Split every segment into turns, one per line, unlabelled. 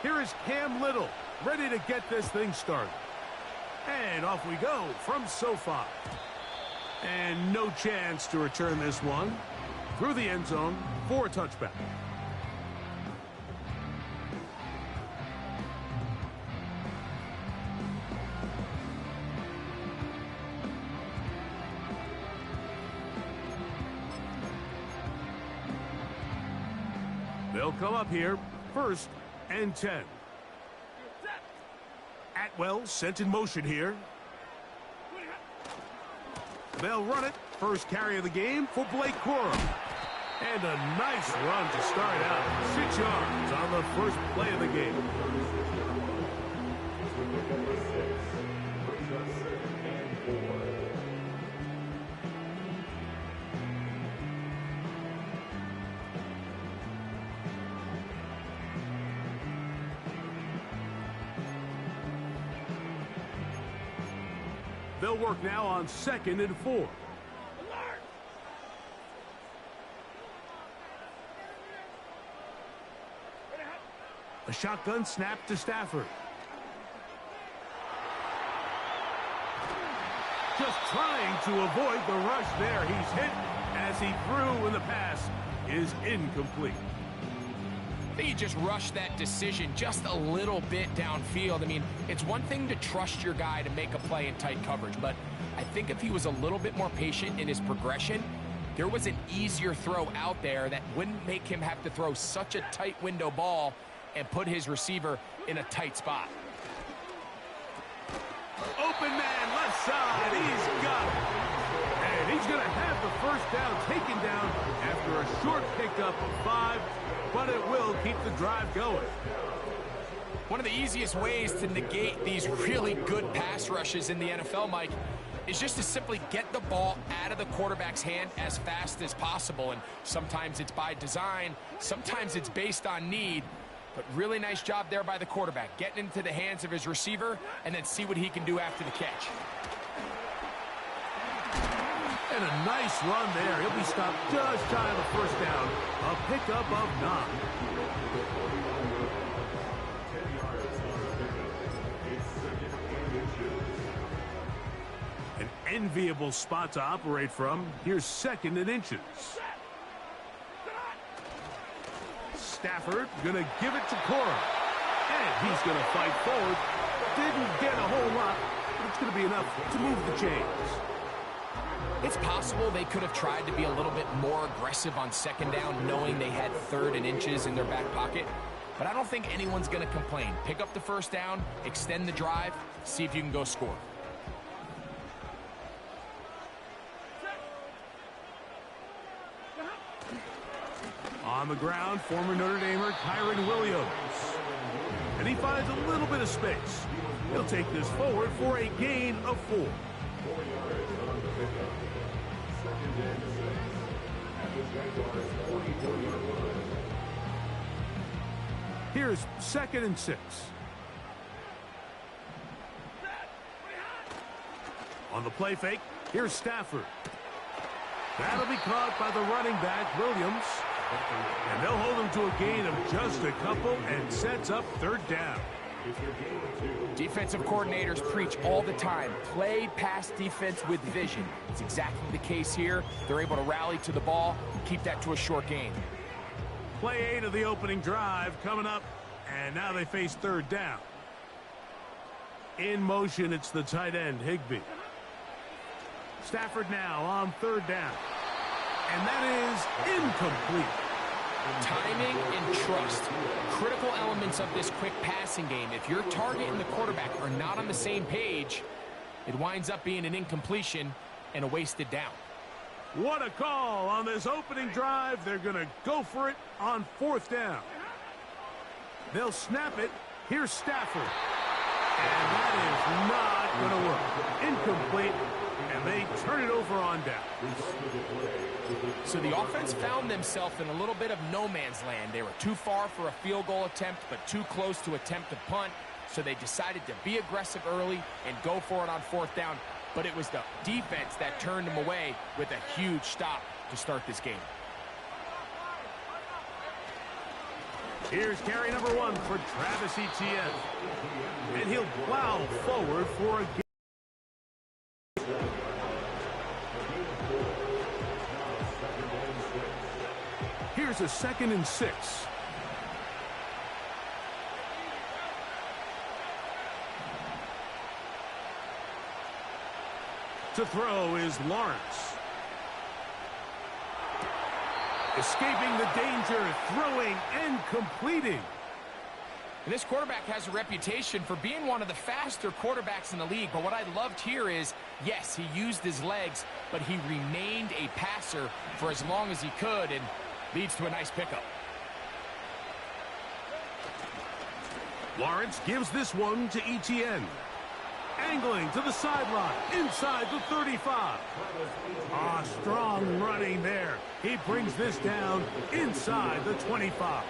Here is Cam Little, ready to get this thing started. And off we go from SoFi. And no chance to return this one through the end zone for a touchback. They'll come up here, 1st and 10. Atwell sent in motion here. They'll run it. First carry of the game for Blake Corum. And a nice run to start out. 6 yards on the first play of the game. They'll work now on 2nd and 4. A shotgun snap to Stafford. Just trying to avoid the rush there. He's hit as he threw, and the pass is incomplete.
I think he just rushed that decision just a little bit downfield. I mean, it's one thing to trust your guy to make a play in tight coverage, but I think if he was a little bit more patient in his progression, there was an easier throw out there that wouldn't make him have to throw such a tight window ball and put his receiver in a tight spot.
Open man, left side, he's got it. And he's going to have the first down taken down after a short pickup of 5, but it will keep the drive going.
One of the easiest ways to negate these really good pass rushes in the NFL, Mike, is just to simply get the ball out of the quarterback's hand as fast as possible. And sometimes it's by design, sometimes it's based on need. But really nice job there by the quarterback, getting into the hands of his receiver and then see what he can do after the catch.
And a nice run there. He'll be stopped just shy of the first down. A pickup of 9. An enviable spot to operate from. Here's 2nd and inches. Stafford going to give it to Corum. And he's going to fight forward. Didn't get a whole lot, but it's going to be enough to move the chains.
It's possible they could have tried to be a little bit more aggressive on 2nd down, knowing they had 3rd and inches in their back pocket. But I don't think anyone's going to complain. Pick up the first down, extend the drive, see if you can go score.
On the ground, former Notre Damer Kyron Williams. And he finds a little bit of space. He'll take this forward for a gain of 4. Here's 2nd and 6. On the play fake, here's Stafford. That'll be caught by the running back, Williams. And they'll hold him to a gain of just a couple and sets up 3rd down.
Defensive coordinators preach all the time, play pass defense with vision. It's exactly the case here. They're able to rally to the ball, keep that to a short gain.
Play 8 of the opening drive coming up, and now they face 3rd down. In motion, it's the tight end, Higbee. Stafford now on 3rd down. And that is incomplete.
Timing and trust, critical elements of this quick passing game. If your target and the quarterback are not on the same page, it winds up being an incompletion and a wasted down.
What a call on this opening drive. They're going to go for it on 4th down. They'll snap it. Here's Stafford. And that is not going to work. Incomplete. And they turn it over on down.
So the offense found themselves in a little bit of no man's land. They were too far for a field goal attempt, but too close to attempt a punt. So they decided to be aggressive early and go for it on 4th down. But it was the defense that turned them away with a huge stop to start this game.
Here's carry number 1 for Travis Etienne. And he'll plow forward for a gain. Here's a 2nd and 6. To throw is Lawrence. Escaping the danger, throwing and completing.
And this quarterback has a reputation for being one of the faster quarterbacks in the league. But what I loved here is, yes, he used his legs, but he remained a passer for as long as he could, and leads to a nice pickup.
Lawrence gives this one to Etienne. Angling to the sideline, inside the 35. Strong running there. He brings this down inside the 25.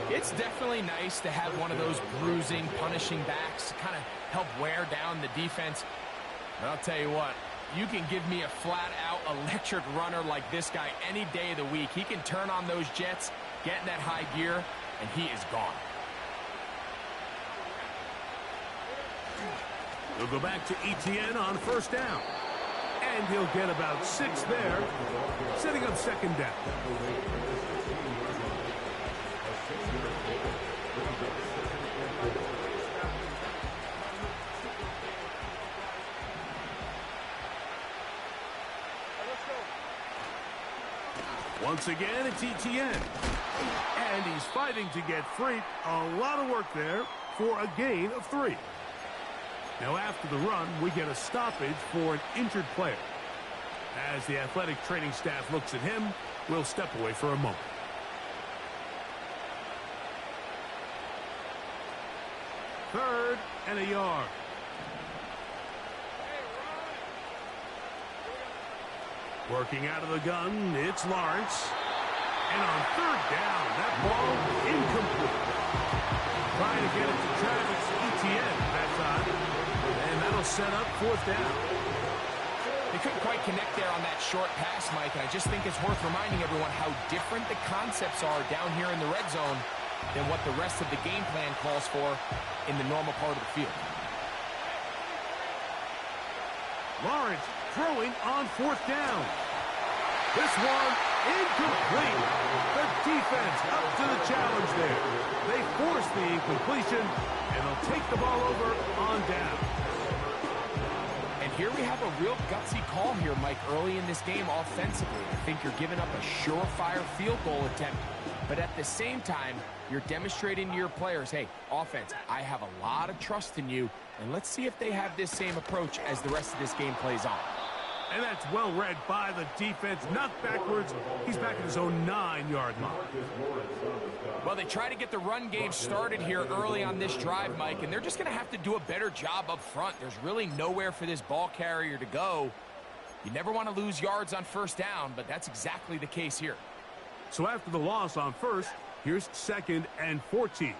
It's definitely nice to have one of those bruising, punishing backs to kind of help wear down the defense. But I'll tell you what, you can give me a flat-out electric runner like this guy any day of the week. He can turn on those jets, get in that high gear, and he is gone.
He'll go back to Etienne on 1st down. And he'll get about 6 there, setting up 2nd down. Once again, it's Etienne. And he's fighting to get free. A lot of work there for a gain of 3. Now, after the run, we get a stoppage for an injured player. As the athletic training staff looks at him, we'll step away for a moment. Third and a yard. Working out of the gun, it's Lawrence. And on 3rd down, that ball incomplete. Trying to get it to Travis Etienne that time. And that'll set up 4th down.
They couldn't quite connect there on that short pass, Mike, and I just think it's worth reminding everyone how different the concepts are down here in the red zone than what the rest of the game plan calls for in the normal part of the field.
Lawrence throwing on 4th down. This one incomplete. The defense up to the challenge there. They force the incompletion, and they'll take the ball over on down.
And here we have a real gutsy call here, Mike, early in this game offensively. I think you're giving up a surefire field goal attempt. But at the same time, you're demonstrating to your players, hey, offense, I have a lot of trust in you, and let's see if they have this same approach as the rest of this game plays on.
And that's well read by the defense. Knocked backwards. He's back at his own 9-yard line.
Well, they try to get the run game started here early on this drive, Mike, and they're just going to have to do a better job up front. There's really nowhere for this ball carrier to go. You never want to lose yards on 1st down, but that's exactly the case here.
So after the loss on 1st, here's 2nd and 14.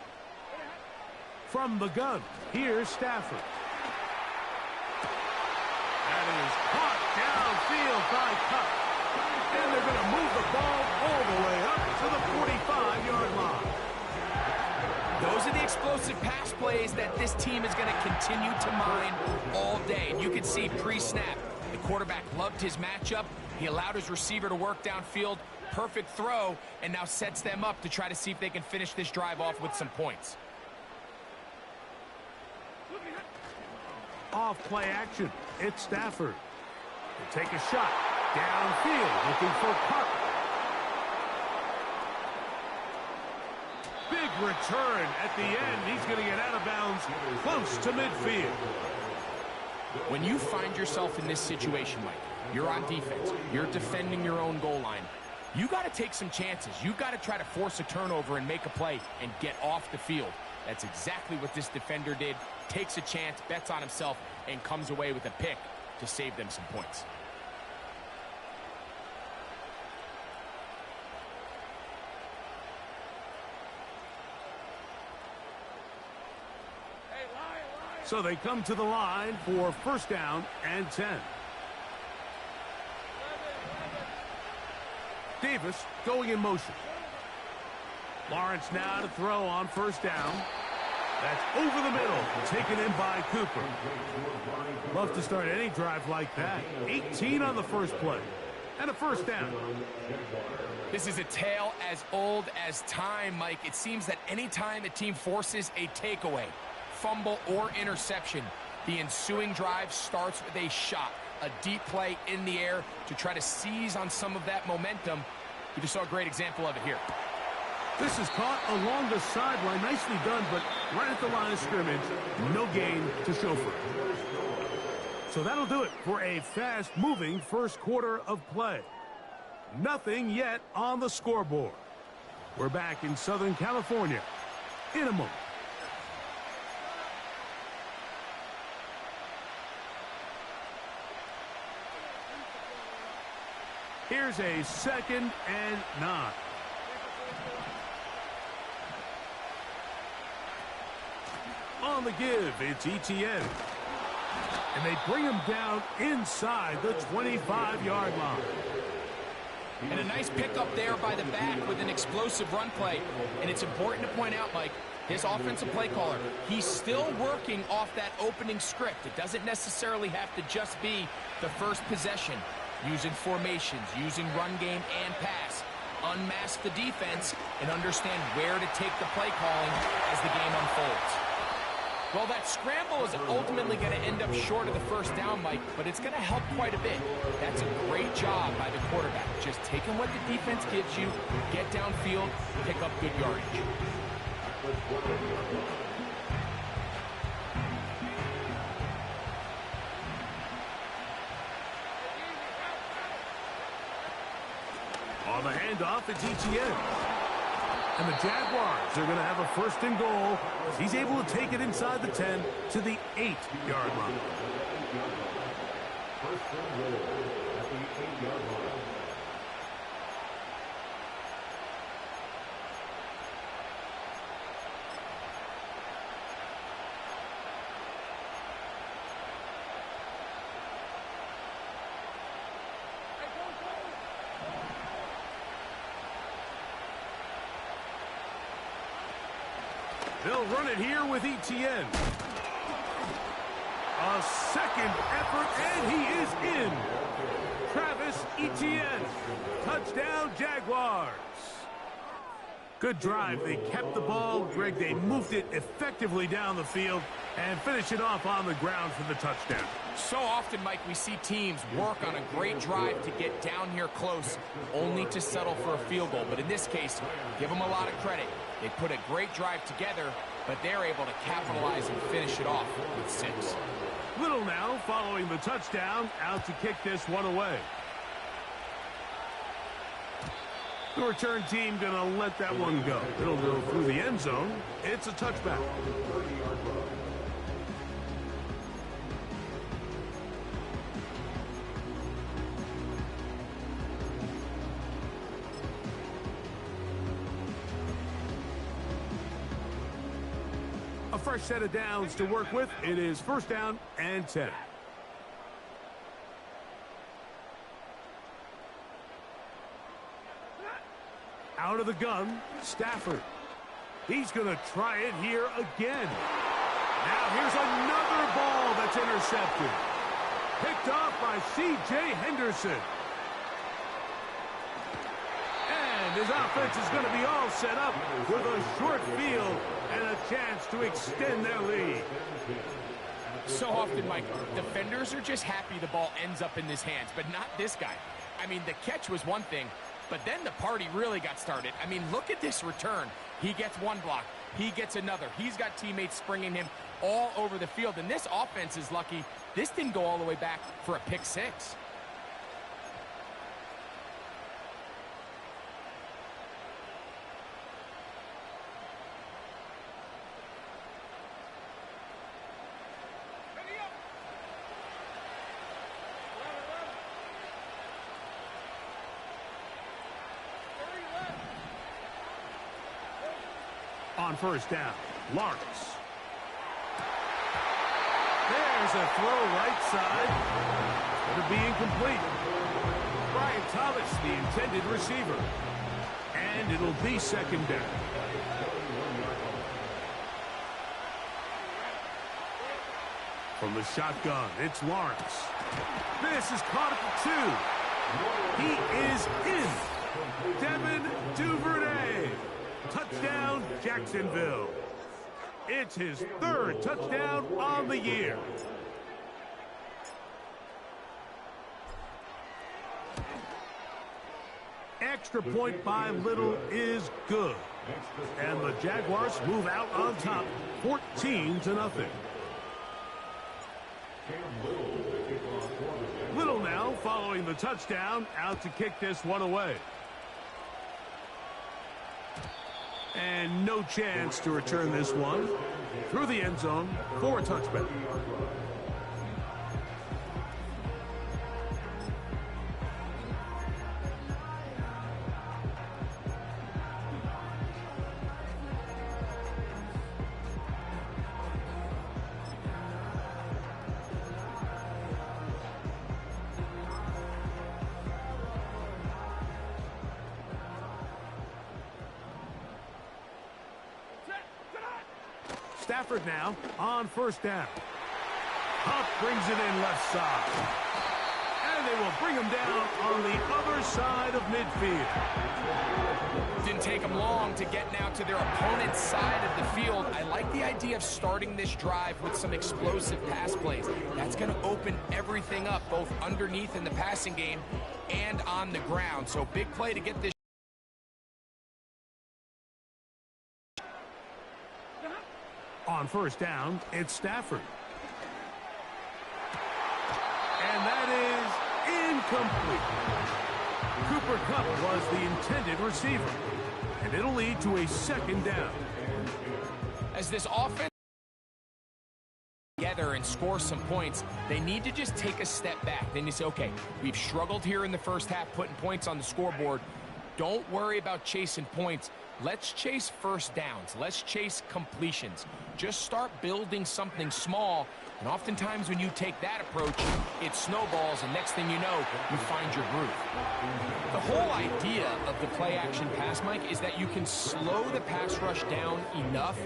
From the gun, here's Stafford. That is caught downfield by Cup. And they're going to move the ball all the way up to the 45-yard line.
Those are the explosive pass plays that this team is going to continue to mine all day. And you can see pre-snap, the quarterback loved his matchup. He allowed his receiver to work downfield. Perfect throw, and now sets them up to try to see if they can finish this drive off with some points.
Off play action. It's Stafford. He'll take a shot. Downfield, looking for Cup. Big return at the end. He's going to get out of bounds close to midfield.
When you find yourself in this situation, Mike, you're on defense. You're defending your own goal line. You got to take some chances. You got to try to force a turnover and make a play and get off the field. That's exactly what this defender did. Takes a chance, bets on himself, and comes away with a pick to save them some points.
So they come to the line for 1st down and 10. Davis going in motion. Lawrence now to throw on first down. That's over the middle, taken in by Cooper. Love to start any drive like that. 18 on the first play. And a first down.
This is a tale as old as time, Mike. It seems that any time a team forces a takeaway, fumble, or interception, the ensuing drive starts with a shot, a deep play in the air to try to seize on some of that momentum. You just saw a great example of it here.
This is caught along the sideline. Nicely done, but right at the line of scrimmage, no gain to show for it. So that'll do it for a fast-moving first quarter of play. Nothing yet on the scoreboard. We're back in Southern California in a moment. Here's a 2nd and 9. On the give, it's ETN. And they bring him down inside the 25-yard line.
And a nice pickup there by the back with an explosive run play. And it's important to point out, Mike, his offensive play caller, he's still working off that opening script. It doesn't necessarily have to just be the first possession. Using formations, using run game and pass. Unmask the defense and understand where to take the play calling as the game unfolds. Well, that scramble is ultimately going to end up short of the first down, Mike, but it's going to help quite a bit. That's a great job by the quarterback. Just taking what the defense gives you, get downfield, pick up good yardage.
On the handoff, it's ETN. And the Jaguars are going to have a 1st and goal as he's able to take it inside the 10 to the 8-yard line. 1st and goal at the 8-yard line. They'll run it here with ETN. A 2nd effort, and he is in. Travis Etienne. Touchdown, Jaguars. Good drive. They kept the ball. Greg, they moved it effectively down the field and finished it off on the ground for the touchdown.
So often, Mike, we see teams work on a great drive to get down here close, only to settle for a field goal. But in this case, give them a lot of credit. They put a great drive together, but they're able to capitalize and finish it off with 6.
Little now following the touchdown, out to kick this one away. The return team going to let that one go. It'll go through the end zone. It's a touchback. A fresh set of downs to work with. It is 1st down and 10. Out of the gun, Stafford. He's going to try it here again. Now here's another ball that's intercepted. Picked off by C.J. Henderson. And his offense is going to be all set up with a short field and a chance to extend their lead.
So often, Mike, defenders are just happy the ball ends up in his hands, but not this guy. I mean, the catch was one thing, but then the party really got started. I mean, look at this return. He gets one block. He gets another. He's got teammates springing him all over the field, and this offense is lucky. This didn't go all the way back for a pick 6.
On 1st down, Lawrence. There's a throw right side. It'll be incomplete. Brian Thomas, the intended receiver. And it'll be second down. From the shotgun, it's Lawrence. This is caught at the 2. He is in. Devin Duvernay. Touchdown, Jacksonville. It's his 3rd touchdown on the year. Extra point by Little is good. And the Jaguars move out on top, 14-0. Little now following the touchdown, out to kick this one away. And no chance to return this one through the end zone for a touchback. Stafford now on first down. Huff brings it in left side. And they will bring him down on the other side of midfield.
Didn't take them long to get now to their opponent's side of the field. I like the idea of starting this drive with some explosive pass plays. That's going to open everything up, both underneath in the passing game and on the ground. So big play to get this.
On first down, it's Stafford. And that is incomplete. Cooper Kupp was the intended receiver. And it'll lead to a second down.
As this offense together and score some points, they need to just take a step back. Then you say, okay, we've struggled here in the first half putting points on the scoreboard. Don't worry about chasing points. Let's chase first downs. Let's chase completions. Just start building something small. And oftentimes when you take that approach, it snowballs, and next thing you know, you find your groove. The whole idea of the play-action pass, Mike, is that you can slow the pass rush down enough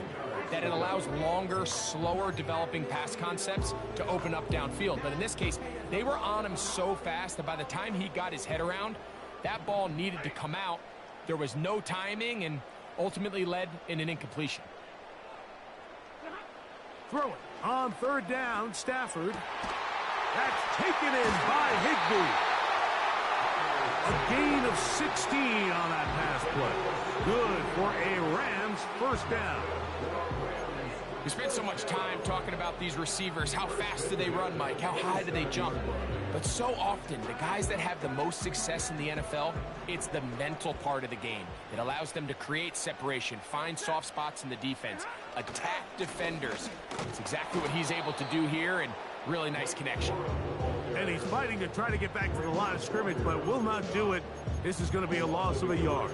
that it allows longer, slower developing pass concepts to open up downfield. But in this case, they were on him so fast that by the time he got his head around, that ball needed to come out. There was no timing and ultimately led in an incompletion.
Throw it on third down, Stafford. That's taken in by Higbee. A gain of 16 on that pass play. Good for a Rams first down.
We spent so much time talking about these receivers. How fast do they run, Mike? How high do they jump? But so often, the guys that have the most success in the NFL, it's the mental part of the game. It allows them to create separation, find soft spots in the defense, attack defenders. It's exactly what he's able to do here, and really nice connection.
And he's fighting to try to get back to the line of scrimmage, but will not do it. This is going to be a loss of a yard.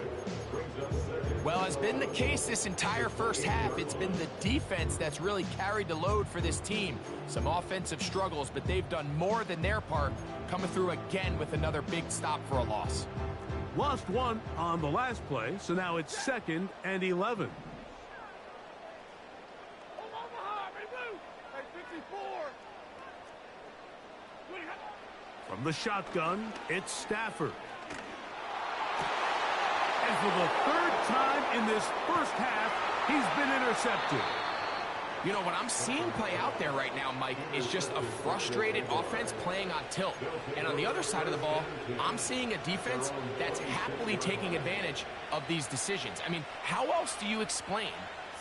Well, has been the case this entire first half. It's been the defense that's really carried the load for this team. Some offensive struggles, but they've done more than their part, coming through again with another big stop for a loss.
Lost one on the last play, so now it's 2nd and 11. From the shotgun, it's Stafford. And for the 3rd time in this first half, he's been intercepted.
You know, what I'm seeing play out there right now, Mike, is just a frustrated offense playing on tilt. And on the other side of the ball, I'm seeing a defense that's happily taking advantage of these decisions. I mean, how else do you explain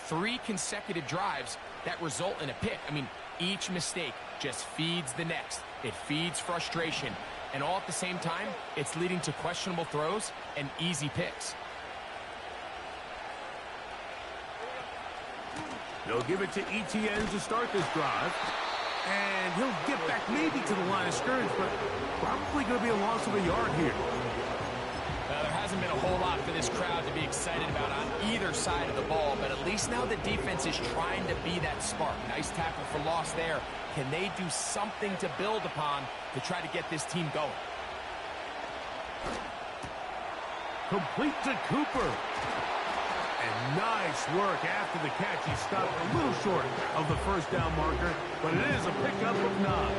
3 consecutive drives that result in a pick? I mean, each mistake just feeds the next. It feeds frustration. And all at the same time, it's leading to questionable throws and easy picks.
They'll give it to Etienne to start this drive. And he'll get back maybe to the line of scrimmage, but probably going to be a loss of a yard here.
There hasn't been a whole lot for this crowd to be excited about on either side of the ball, but at least now the defense is trying to be that spark. Nice tackle for loss there. Can they do something to build upon to try to get this team going?
Complete to Cooper. And nice work after the catch. He stopped a little short of the first down marker, but it is a pickup of 9.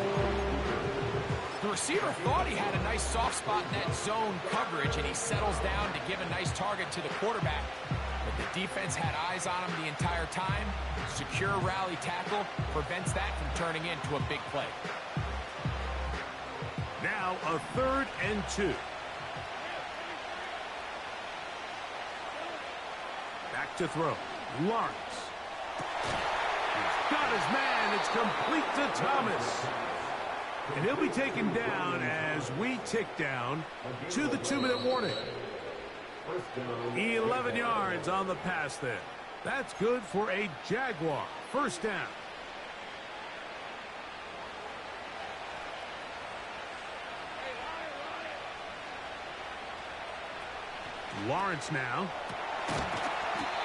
The receiver thought he had a nice soft spot in that zone coverage, and he settles down to give a nice target to the quarterback. But the defense had eyes on him the entire time. Secure rally tackle prevents that from turning into a big play.
Now a 3rd and 2. Back to throw. Lawrence. He's got his man. It's complete to Thomas. And he'll be taken down as we tick down to the 2-minute warning. 11 yards on the pass there. That's good for a Jaguar first down. Lawrence now.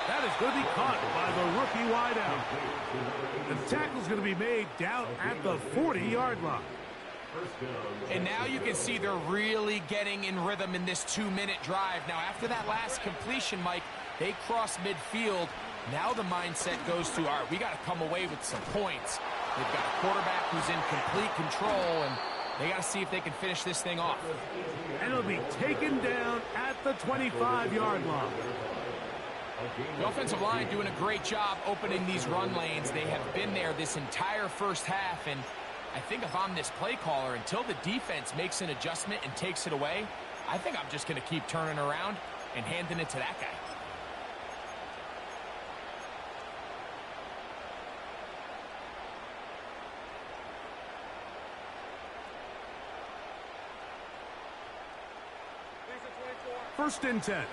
That is going to be caught by the rookie wideout. The tackle's going to be made down at the 40-yard line.
And now you can see they're really getting in rhythm in this 2-minute drive. Now, after that last completion, Mike, they cross midfield. Now the mindset goes to, all right, we got to come away with some points. They've got a quarterback who's in complete control, and they got to see if they can finish this thing off.
And it'll be taken down at the 25-yard line.
The offensive line doing a great job opening these run lanes. They have been there this entire first half, and I think if I'm this play caller, until the defense makes an adjustment and takes it away, I think I'm just going to keep turning around and handing it to that guy.
First and 10.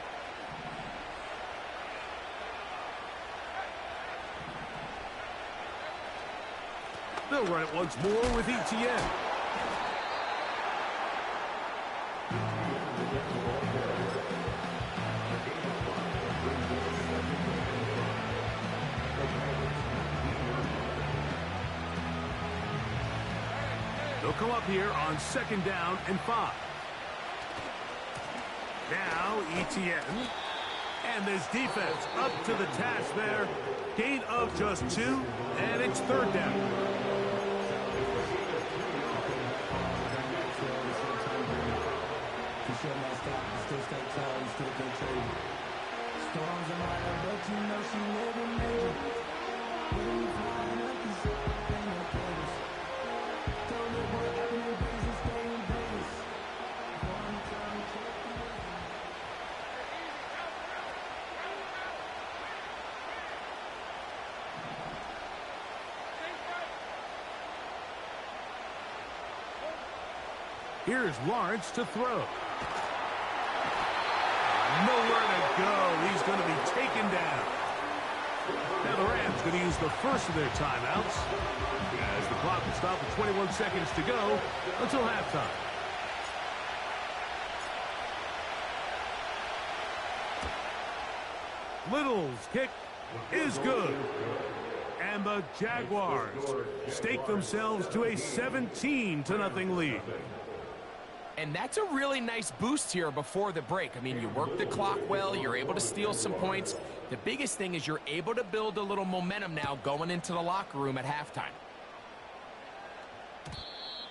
They'll run it once more with ETN. They'll come up here on 2nd down and 5. Now ETN. And this defense up to the task there. Gain of just 2, and it's 3rd down. Here's Lawrence to throw. Nowhere to go. He's going to be taken down. Now the Rams going to use the first of their timeouts as the clock will stop with 21 seconds to go until halftime. Little's kick is good. And the Jaguars stake themselves to a 17-0 lead.
And that's a really nice boost here before the break. I mean, you work the clock well. You're able to steal some points. The biggest thing is you're able to build a little momentum now going into the locker room at halftime.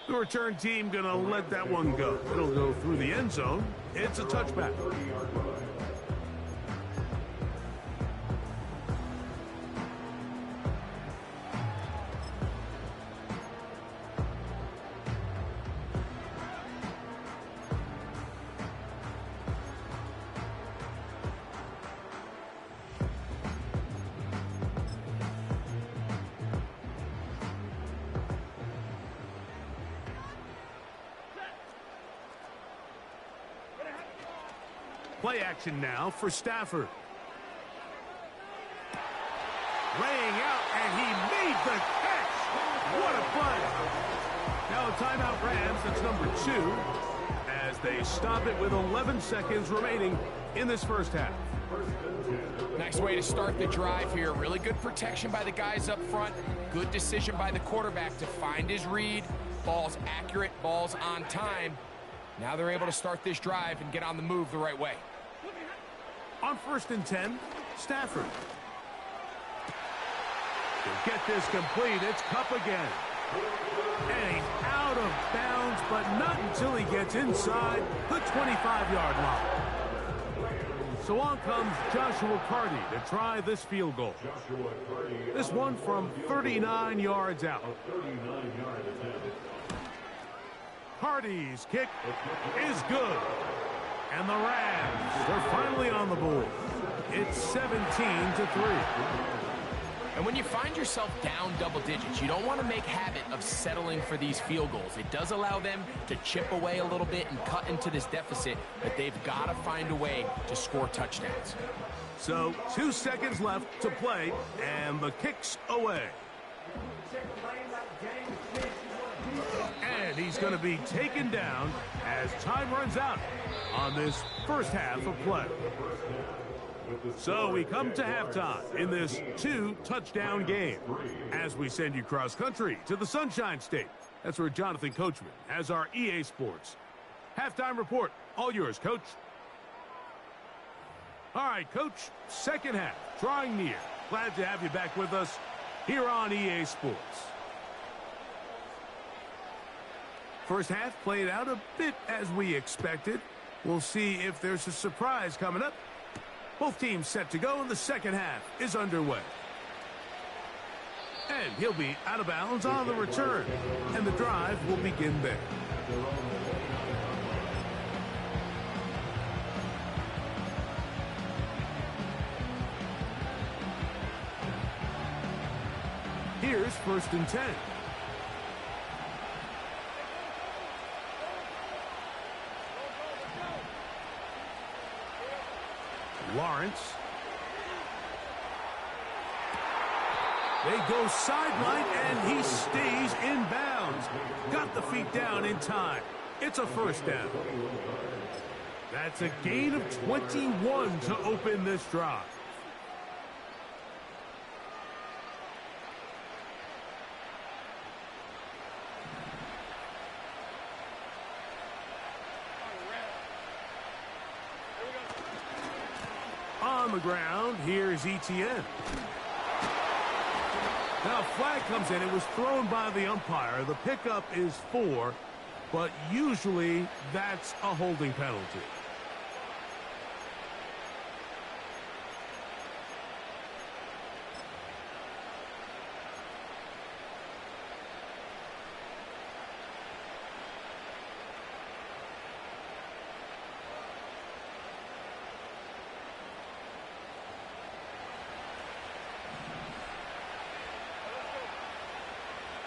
The return team going to let that one go. It'll go through the end zone. It's a touchback. Play action now for Stafford. Laying out, and he made the catch. What a play. Now a timeout Rams, that's number 2, as they stop it with 11 seconds remaining in this first half.
Nice way to start the drive here. Really good protection by the guys up front. Good decision by the quarterback to find his read. Ball's accurate, ball's on time. Now they're able to start this drive and get on the move the right way.
On 1st and 10, Stafford. To get this complete, it's Cup again. And he's out of bounds, but not until he gets inside the 25-yard line. So on comes Joshua Carty to try this field goal. This one from 39 yards out. Carty's kick is good. And the Rams are finally on the board. It's 17-3.
And when you find yourself down double digits, you don't want to make habit of settling for these field goals. It does allow them to chip away a little bit and cut into this deficit, but they've got to find a way to score touchdowns.
So 2 seconds left to play, and the kick's away. And he's going to be taken down as time runs out on this first half of play. So we come to halftime in this 2-touchdown game as we send you cross-country to the Sunshine State. That's where Jonathan Coachman has our EA Sports halftime report. All yours, Coach. All right, Coach, second half, drawing near. Glad to have you back with us here on EA Sports. First half played out a bit as we expected. We'll see if there's a surprise coming up. Both teams set to go, and the second half is underway. And he'll be out of bounds on the return, and the drive will begin there. Here's 1st and 10. Lawrence. They go sideline, and he stays in bounds. Got the feet down in time. It's a first down. That's a gain of 21 to open this drive. On the ground, here's Etienne. Now, flag comes in. It was thrown by the umpire. The pickup is 4, but usually that's a holding penalty.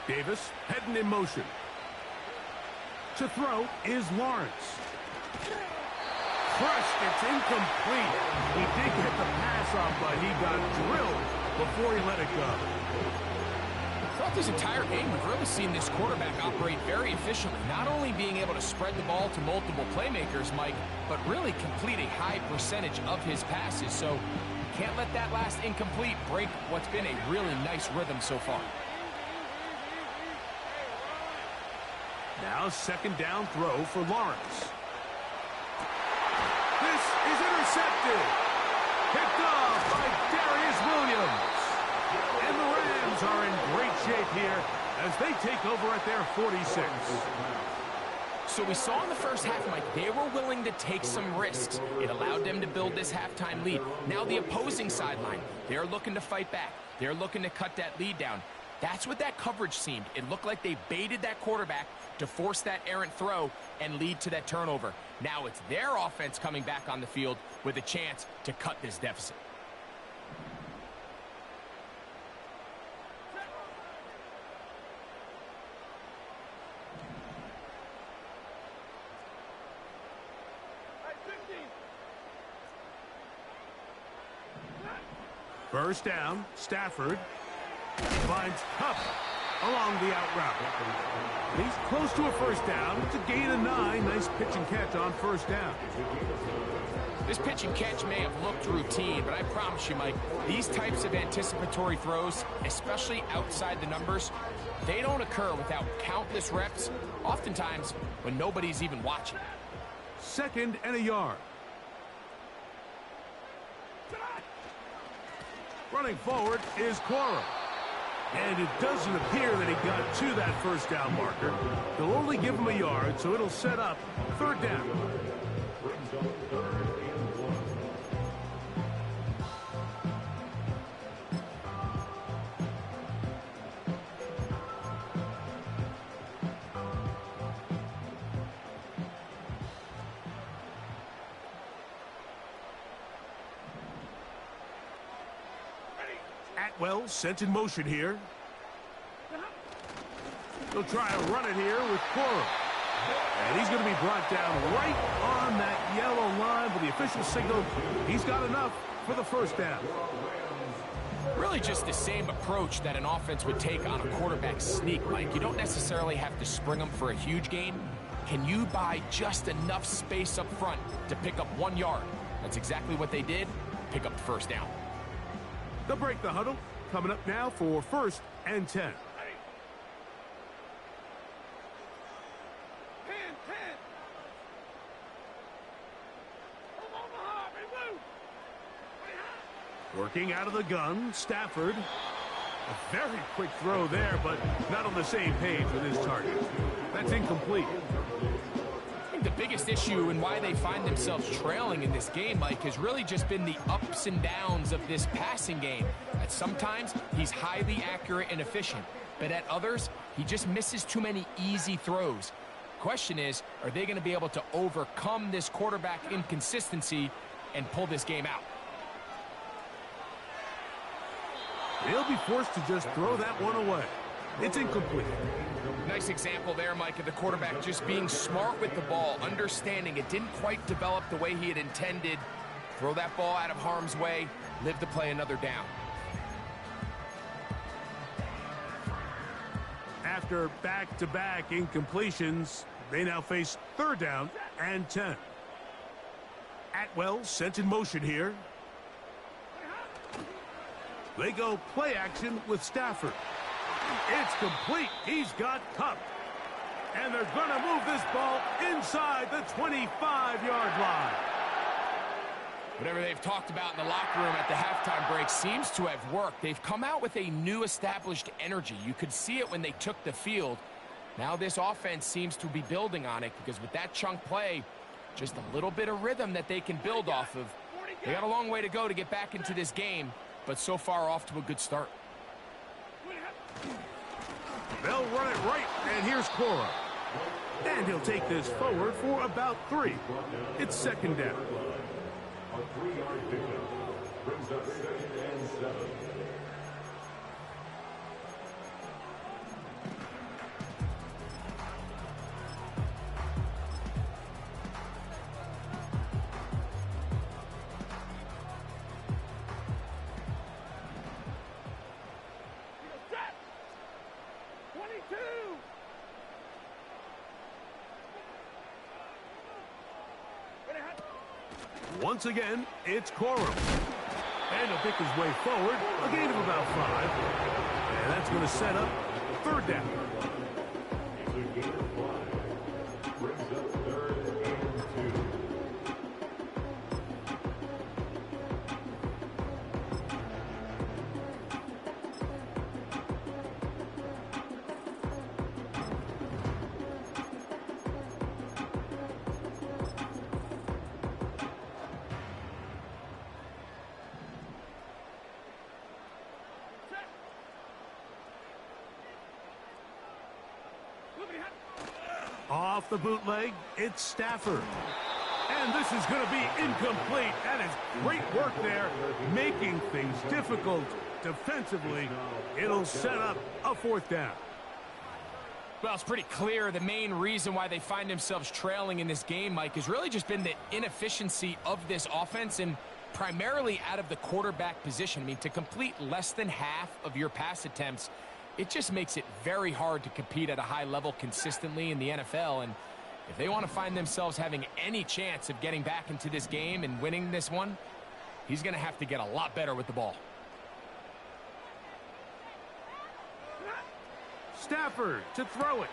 Davis heading in motion. To throw is Lawrence. Crushed, it's incomplete. He did get the pass off, but he got drilled before he let it go.
Throughout this entire game, we've really seen this quarterback operate very efficiently, not only being able to spread the ball to multiple playmakers, Mike, but really complete a high percentage of his passes. So can't let that last incomplete break what's been a really nice rhythm so far.
Now second down throw for Lawrence. This is intercepted. Picked off by Darius Williams. And the Rams are in great shape here as they take over at their 46.
So we saw in the first half, Mike, they were willing to take some risks. It allowed them to build this halftime lead. Now the opposing sideline, they're looking to fight back. They're looking to cut that lead down. That's what that coverage seemed. It looked like they baited that quarterback to force that errant throw and lead to that turnover. Now it's their offense coming back on the field with a chance to cut this deficit.
First down, Stafford finds Cup along the out route. He's close to a first down. It's a gain of 9. Nice pitch and catch on first down.
This pitch and catch may have looked routine, but I promise you, Mike, these types of anticipatory throws, especially outside the numbers, they don't occur without countless reps, oftentimes when nobody's even watching.
2nd and a yard. Running forward is Cora. And it doesn't appear that he got to that first down marker. They'll only give him a yard, so it'll set up third down. Atwell sent in motion here. They'll try to run it here with Cora. And he's going to be brought down right on that yellow line, but the official signal he's got enough for the first down.
Really just the same approach that an offense would take on a quarterback sneak, Mike. You don't necessarily have to spring them for a huge gain. Can you buy just enough space up front to pick up 1 yard? That's exactly what they did. Pick up the first down.
They'll break the huddle. Coming up now for 1st and 10. Working out of the gun, Stafford. A very quick throw there, but not on the same page with his target. That's incomplete.
I think the biggest issue and why they find themselves trailing in this game, Mike, has really just been the ups and downs of this passing game. At sometimes, he's highly accurate and efficient, but at others, he just misses too many easy throws. Question is, are they going to be able to overcome this quarterback inconsistency and pull this game out?
They'll be forced to just throw that one away. It's incomplete.
Nice example there, Mike, of the quarterback just being smart with the ball, understanding it didn't quite develop the way he had intended. Throw that ball out of harm's way, live to play another down.
After back-to-back incompletions, they now face 3rd down and 10. Atwell sent in motion here. They go play action with Stafford. It's complete. He's got Cup. And they're going to move this ball inside the 25-yard line.
Whatever they've talked about in the locker room at the halftime break seems to have worked. They've come out with a new established energy. You could see it when they took the field. Now this offense seems to be building on it because with that chunk play, just a little bit of rhythm that they can build off of. They got a long way to go to get back into this game, but so far off to a good start.
They'll run it right, and here's Cora. And he'll take this forward for about 3. It's 2nd down.
A 3-yard pickup brings up 2nd and 7.
Once again, it's Cora. And he'll pick his way forward, a gain of about 5. And that's going to set up 3rd down.
Brings up 3rd and 2.
Off the bootleg, it's Stafford. And this is going to be incomplete. That is great work there, making things difficult defensively. It'll set up a 4th down.
Well, it's pretty clear the main reason why they find themselves trailing in this game, Mike, has really just been the inefficiency of this offense and primarily out of the quarterback position. I mean, to complete less than half of your pass attempts, it just makes it very hard to compete at a high level consistently in the NFL. And if they want to find themselves having any chance of getting back into this game and winning this one, he's going to have to get a lot better with the ball.
Stafford to throw it.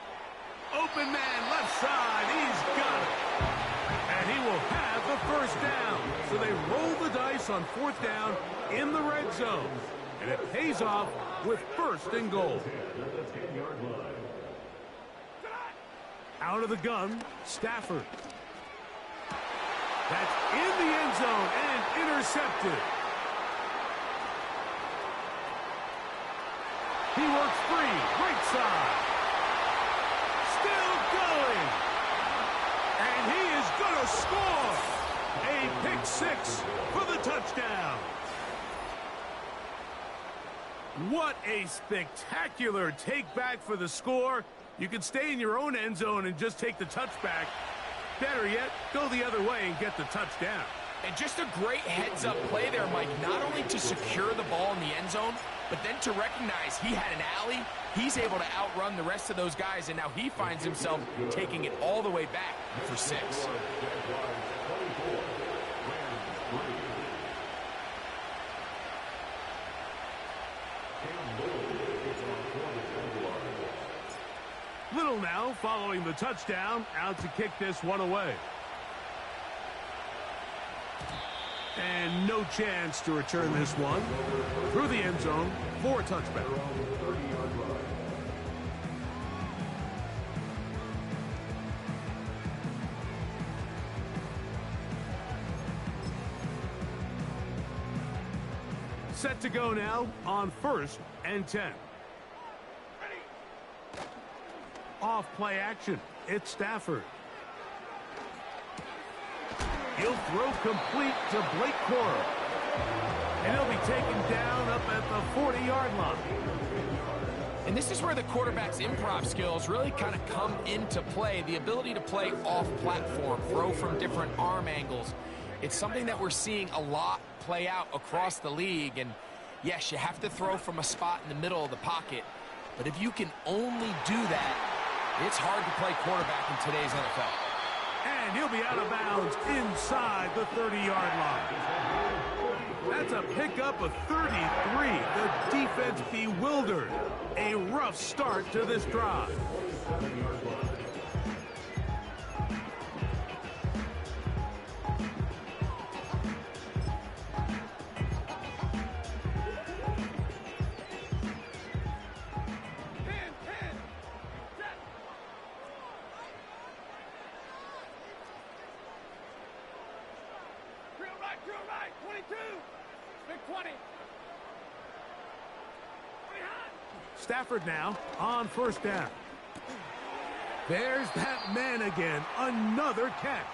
Open man left side. He's got it. And And he will have the first down. So they roll the dice on fourth down in the red zone. And it pays off with first and goal. Out of the gun, Stafford. That's in the end zone and intercepted. He works free, right side. Still going. And he is going to score. A pick six for the touchdown. What a spectacular take back for the score. You can stay in your own end zone and just take the touchback. Better yet, go the other way and get the touchdown.
And just a great heads-up play there, Mike, not only to secure the ball in the end zone, but then to recognize he had an alley. He's able to outrun the rest of those guys, and now he finds himself taking it all the way back for 6.
Little now following the touchdown, out to kick this one away. And no chance to return this one through the end zone for a touchback. Set to go now on 1st and 10. Off play action. It's Stafford. He'll throw complete to Blake Corum. And he'll be taken down up at the 40-yard line.
And this is where the quarterback's improv skills really kind of come into play. The ability to play off-platform, throw from different arm angles. It's something that we're seeing a lot play out across the league. And yes, you have to throw from a spot in the middle of the pocket. But if you can only do that, it's hard to play quarterback in today's NFL.
And he'll be out of bounds inside the 30-yard line. That's a pickup of 33. The defense bewildered. A rough start to this drive. Stafford now on 1st down. There's that man again. Another catch.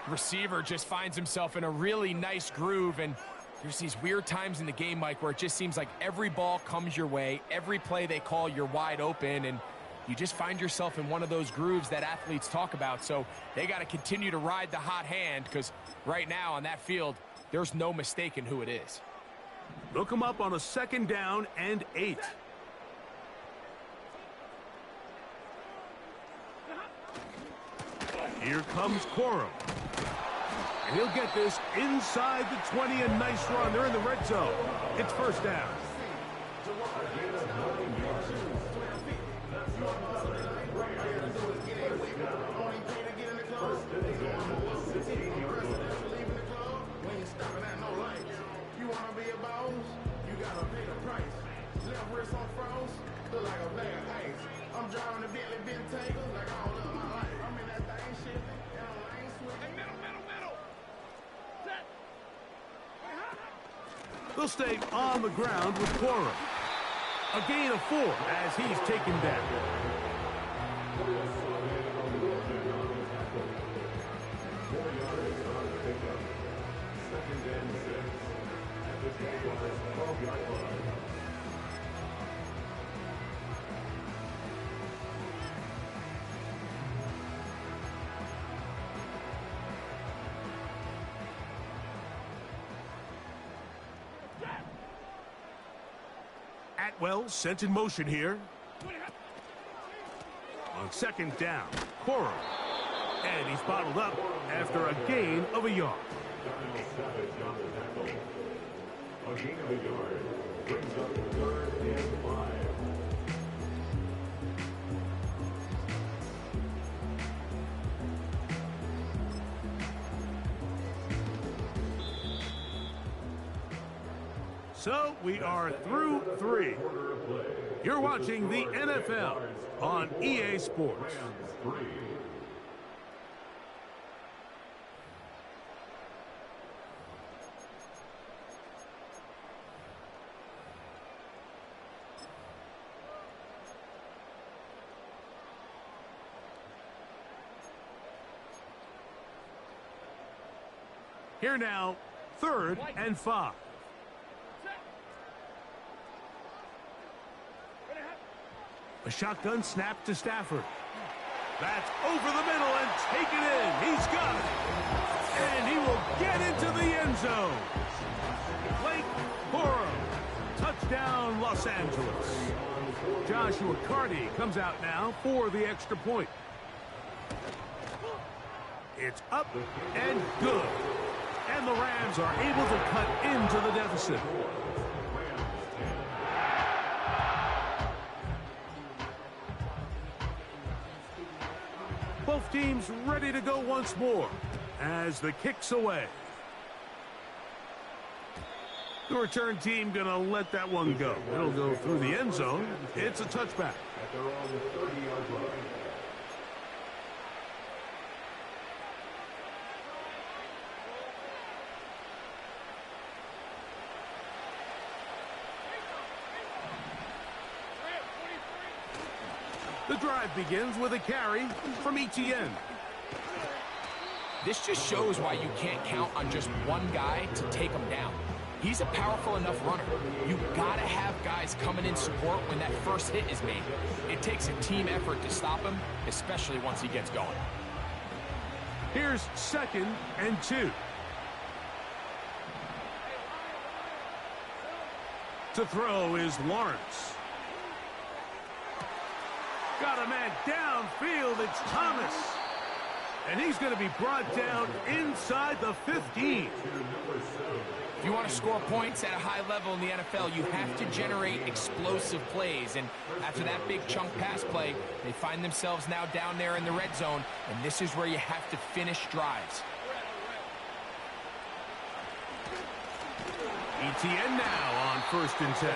Receiver just finds himself in a really nice groove, and there's these weird times in the game, Mike, where it just seems like every ball comes your way, every play they call, you're wide open, and you just find yourself in one of those grooves that athletes talk about. So they got to continue to ride the hot hand, because right now on that field, there's no mistaking who it is.
Look him up on a 2nd down and 8. Here comes Corum. And he'll get this inside the 20. A nice run. They're in the red zone. It's 1st down. They'll stay on the ground with Corum. A gain of 4 as he's taken down. Atwell sent in motion here. On 2nd down, Corum. And he's bottled up after a gain of a yard.
A gain of a yard brings up 3rd and 5.
So we are through 3. You're watching the NFL on EA Sports. Here now, 3rd and 5. A shotgun snap to Stafford. That's over the middle and taken in. He's got it. And he will get into the end zone. Blake Burrow. Touchdown, Los Angeles. Joshua Carty comes out now for the extra point. It's up and good. And the Rams are able to cut into the deficit. Both teams ready to go once more as the kick's away. The return team going to let that one go. It'll go through the end zone. It's a touchback.
At their own 30-yard line.
The drive begins with a carry from Etienne.
This just shows why you can't count on just one guy to take him down. He's a powerful enough runner. You've got to have guys coming in support when that first hit is made. It takes a team effort to stop him, especially once he gets going.
Here's 2nd and 2. To throw is Lawrence. Got a man downfield. It's Thomas. And he's going to be brought down inside the 15.
If you want to score points at a high level in the NFL, you have to generate explosive plays. And after that big chunk pass play, they find themselves now down there in the red zone. And this is where you have to finish drives.
Etienne now on 1st and 10.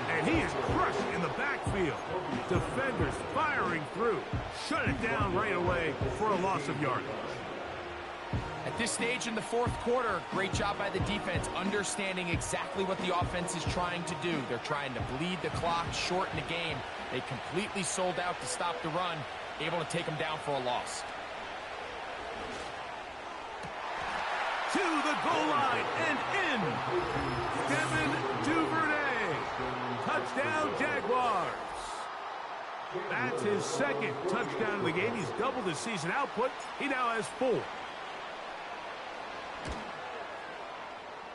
And he is crushed in the backfield. Defenders firing through. Shut it down right away for a loss of yardage.
At this stage in the 4th quarter, great job by the defense, understanding exactly what the offense is trying to do. They're trying to bleed the clock, shorten the game. They completely sold out to stop the run, able to take them down for a loss.
To the goal line and in. Devin Duvernay. Touchdown, Jaguars. That's his 2nd touchdown of the game. He's doubled his season output. He now has 4.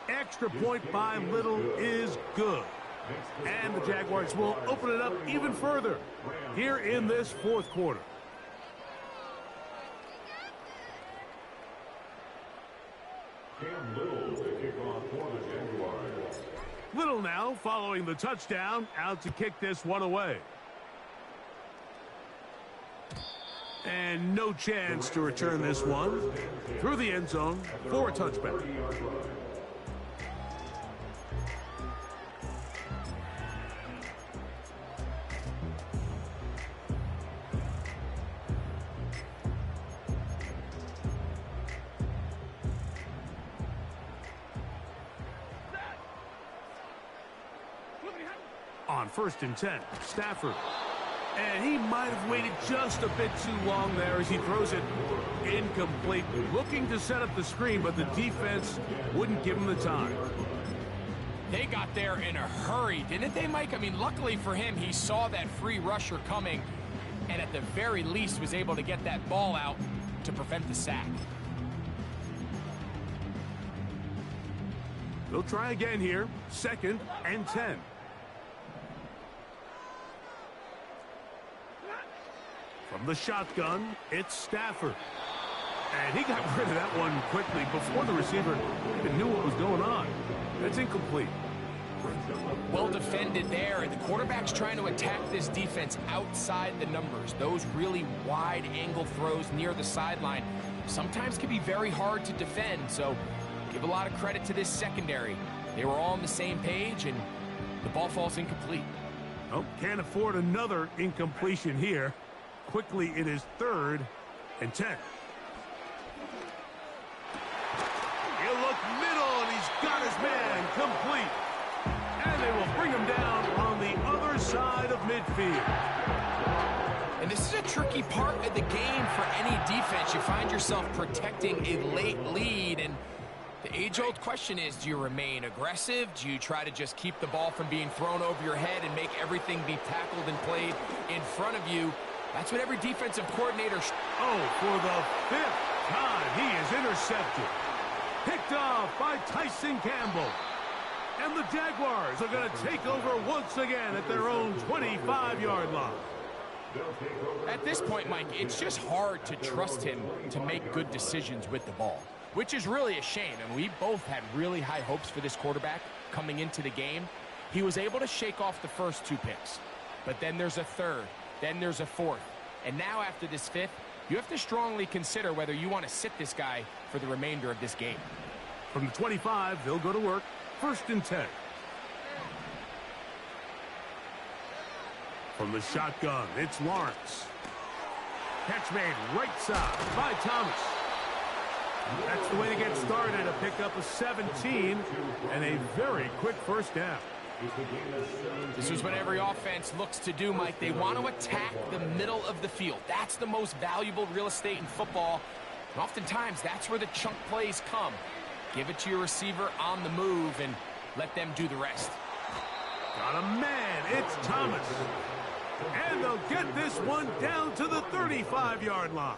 Extra point by Little is good. And the Jaguars will open it up even further here in this 4th quarter.
Cam Little to kick off for the Jaguars.
Little now following the touchdown, out to kick this one away. And no chance to return this one through the end zone for a touchback. On 1st and 10, Stafford. And he might have waited just a bit too long there as he throws it incomplete. Looking to set up the screen, but the defense wouldn't give him the time.
They got there in a hurry, didn't they, Mike? I mean, luckily for him, he saw that free rusher coming and at the very least was able to get that ball out to prevent the sack.
They'll try again here. 2nd and 10. From the shotgun, it's Stafford. And he got rid of that one quickly before the receiver even knew what was going on. That's incomplete.
Well defended there, and the quarterback's trying to attack this defense outside the numbers. Those really wide angle throws near the sideline sometimes can be very hard to defend, so give a lot of credit to this secondary. They were all on the same page, and the ball falls incomplete.
Oh, can't afford another incompletion here. Quickly, it is 3rd and 10. He'll look middle, and he's got his man complete. And they will bring him down on the other side of midfield.
And this is a tricky part of the game for any defense. You find yourself protecting a late lead, and the age-old question is, do you remain aggressive? Do you try to just keep the ball from being thrown over your head and make everything be tackled and played in front of you? That's what every defensive coordinator...
Oh, for the 5th time, he is intercepted. Picked off by Tyson Campbell. And the Jaguars are going to take over once again at their own 25-yard line.
At this point, Mike, it's just hard to trust him to make good decisions with the ball, which is really a shame. And we both had really high hopes for this quarterback coming into the game. He was able to shake off the first 2 picks, but then there's a 3rd, then there's a 4th. And now after this 5th, you have to strongly consider whether you want to sit this guy for the remainder of this game.
From the 25, they'll go to work. 1st and 10. From the shotgun, it's Lawrence. Catch made right side by Thomas. That's the way to get started. A pickup of 17 and a very quick first down.
This is what every offense looks to do, Mike. They want to attack the middle of the field. That's the most valuable real estate in football. And oftentimes, that's where the chunk plays come. Give it to your receiver on the move and let them do the rest.
Got a man. It's Thomas. And they'll get this one down to the 35-yard line.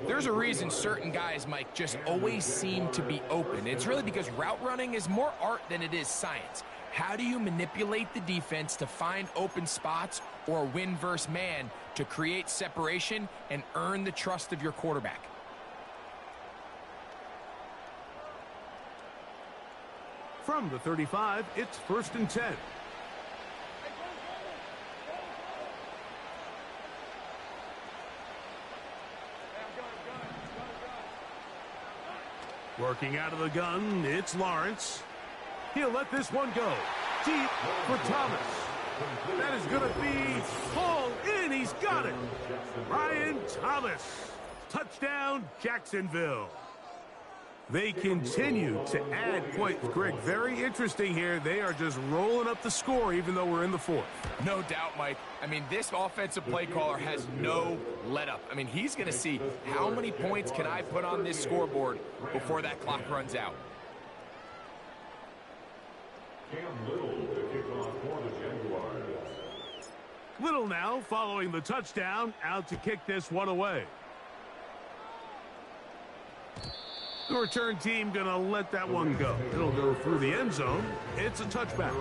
There's a reason certain guys, Mike, just always seem to be open. It's really because route running is more art than it is science. How do you manipulate the defense to find open spots or win versus man to create separation and earn the trust of your quarterback?
From the 35, it's 1st and 10. Working out of the gun, it's Lawrence. He'll let this one go. Deep for Thomas. That is going to be hauled in. He's got it. Ryan Thomas. Touchdown, Jacksonville. They continue to add points. Greg, very interesting here. They are just rolling up the score even though we're in the 4th.
No doubt, Mike. I mean, this offensive play caller has no let-up. I mean, he's going to see how many points can I put on this scoreboard before that clock runs out.
Little now following the touchdown, out to kick this one away. The return team going to let that one go. It'll go through the end zone. It's a touchback.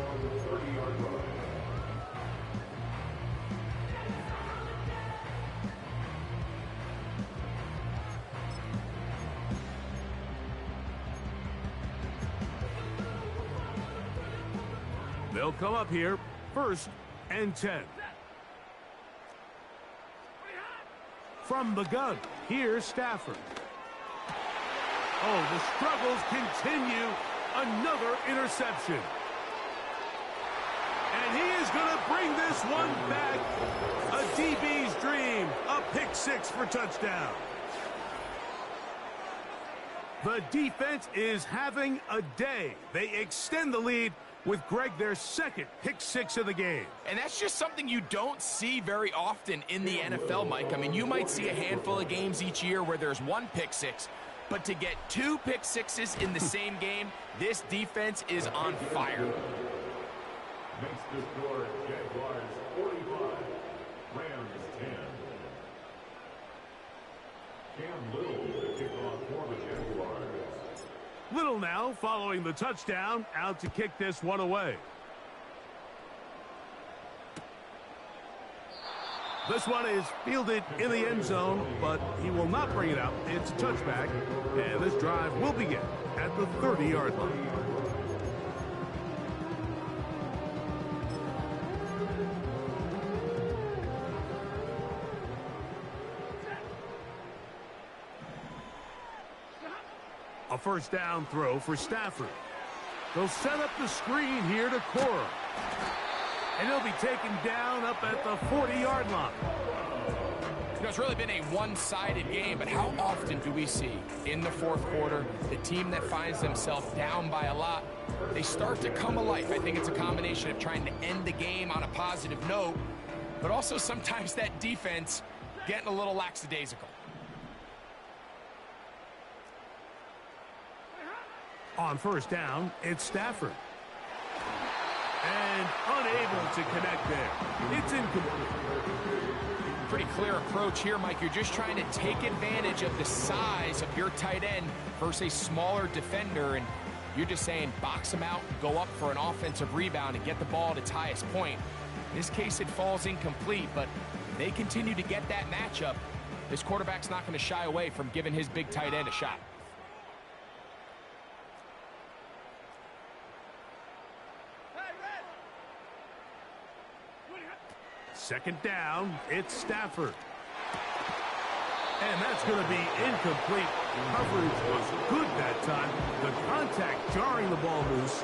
They'll come up here, 1st and 10. From the gun, here's Stafford. Oh, the struggles continue. Another interception. And he is going to bring this one back. A DB's dream. A pick 6 for touchdown. The defense is having a day. They extend the lead with Greg, their 2nd pick 6 of the game.
And that's just something you don't see very often in the NFL, Mike. I mean, you might see a handful of games each year where there's 1 pick 6. But to get 2 pick 6s in the same game, this defense is on fire.
Makes the score Jaguars 45, Rams 10. Cam Little to kick off for the Jaguars.
Little now following the touchdown, out to kick this one away. This one is fielded in the end zone, but he will not bring it out. It's a touchback, and this drive will begin at the 30-yard line. A first down throw for Stafford. They'll set up the screen here to Cora. And he'll be taken down up at the 40-yard line.
You know, it's really been a one-sided game, but how often do we see in the fourth quarter the team that finds themselves down by a lot, they start to come alive? I think it's a combination of trying to end the game on a positive note, but also sometimes that defense getting a little lackadaisical.
On first down, it's Stafford. And unable to connect there. It's incomplete.
Pretty clear approach here, Mike. You're just trying to take advantage of the size of your tight end versus a smaller defender, and you're just saying box him out, go up for an offensive rebound, and get the ball at its highest point. In this case, it falls incomplete, but they continue to get that matchup. This quarterback's not going to shy away from giving his big tight end a shot.
Second down, it's Stafford. And that's going to be incomplete. Coverage was good that time. The contact jarring the ball loose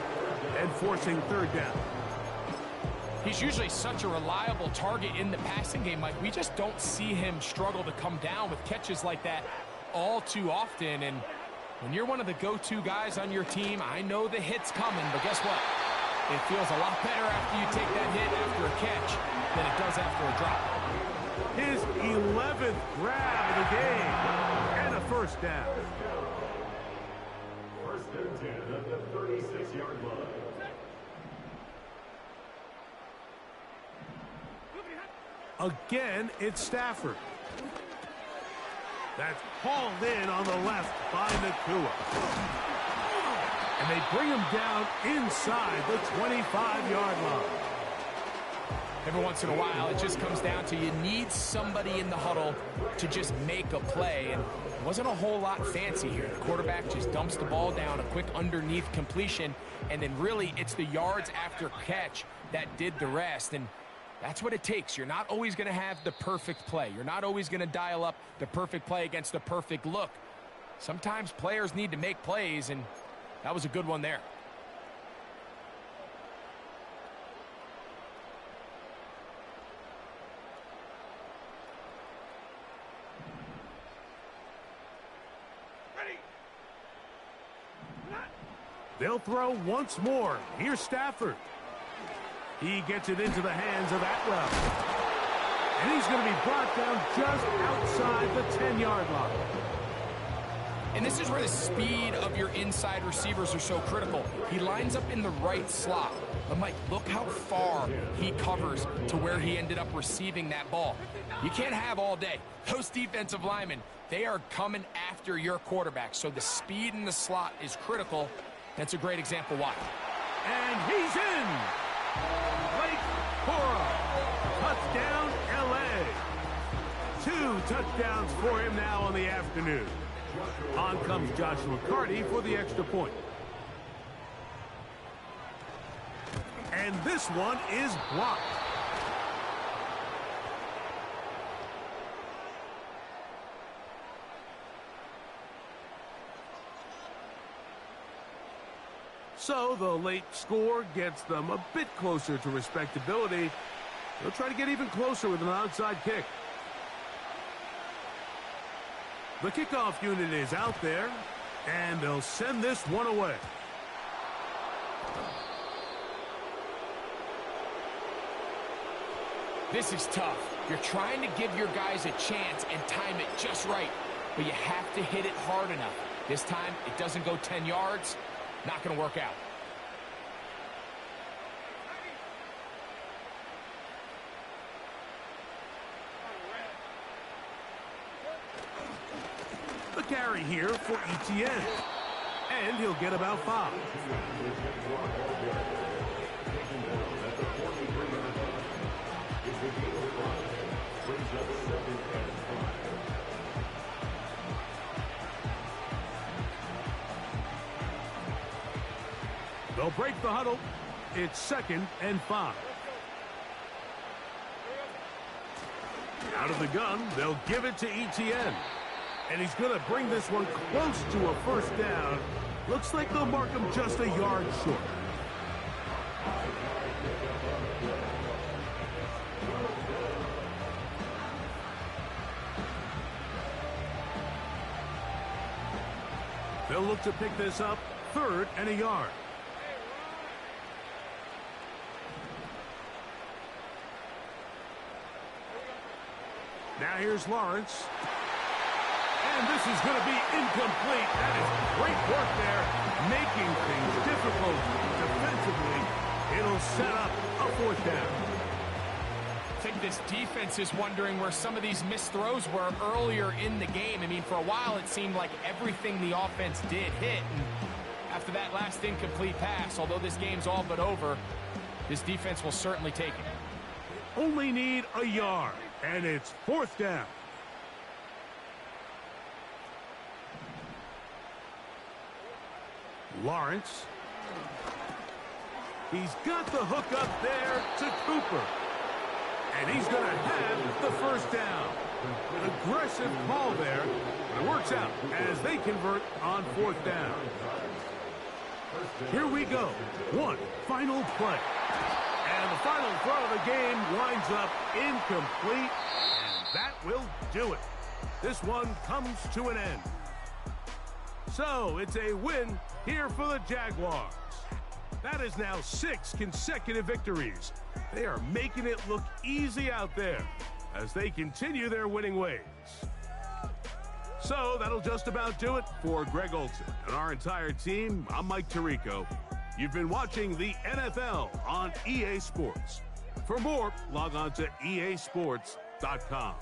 and forcing third down.
He's usually such a reliable target in the passing game, Mike. We just don't see him struggle to come down with catches like that all too often. And when you're one of the go-to guys on your team, I know the hit's coming, but guess what? It feels a lot better after you take that hit after a catch than it does after a drop.
His 11th grab of the game and a first down.
First and 10 at the 36-yard line.
Again, it's Stafford. That's hauled in on the left by Nakua. And they bring him down inside the 25-yard line.
Every once in a while, it just comes down to you need somebody in the huddle to just make a play. And it wasn't a whole lot fancy here. The quarterback just dumps the ball down, a quick underneath completion, and then really it's the yards after catch that did the rest. And that's what it takes. You're not always going to have the perfect play. You're not always going to dial up the perfect play against the perfect look. Sometimes players need to make plays, and that was a good one there.
They'll throw once more. Here's Stafford. He gets it into the hands of Atwell. And he's going to be brought down just outside the 10-yard line.
And this is where the speed of your inside receivers are so critical. He lines up in the right slot. But, Mike, look how far he covers to where he ended up receiving that ball. You can't have all day. Those defensive linemen, they are coming after your quarterback. So the speed in the slot is critical. That's a great example why.
And he's in. Blake Cora. Touchdown, L.A. 2 touchdowns for him now on the afternoon. On comes Joshua Carty for the extra point. And this one is blocked. So the late score gets them a bit closer to respectability. They'll try to get even closer with an onside kick. The kickoff unit is out there, and they'll send this one away.
This is tough. You're trying to give your guys a chance and time it just right, but you have to hit it hard enough. This time, it doesn't go 10 yards. Not going to work out.
The carry here for ETN. And he'll get about 5. They'll break the huddle. It's 2nd and 5. Out of the gun, they'll give it to ETN. And he's going to bring this one close to a first down Looks like they'll mark him just a yard short. They'll look to pick this up, 3rd and a yard. Now here's Lawrence. And this is going to be incomplete. That is great work there, making things difficult defensively. It'll set up a 4th down.
I think this defense is wondering where some of these missed throws were earlier in the game. I mean, for a while it seemed like everything the offense did hit. And after that last incomplete pass, although this game's all but over, this defense will certainly take it.
Only need a yard, and it's 4th down. Lawrence. He's got the hook up there to Cooper. And he's going to have the 1st down. An aggressive call there. It works out as they convert on 4th down. Here we go. One final play. And the final throw of the game winds up incomplete. And that will do it. This one comes to an end. So it's a win here for the Jaguars. That is now 6 consecutive victories. They are making it look easy out there as they continue their winning ways. So that'll just about do it for Greg Olsen and our entire team. I'm Mike Tirico. You've been watching the NFL on EA Sports. For more, log on to easports.com.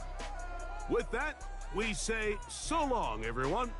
With that, we say so long, everyone.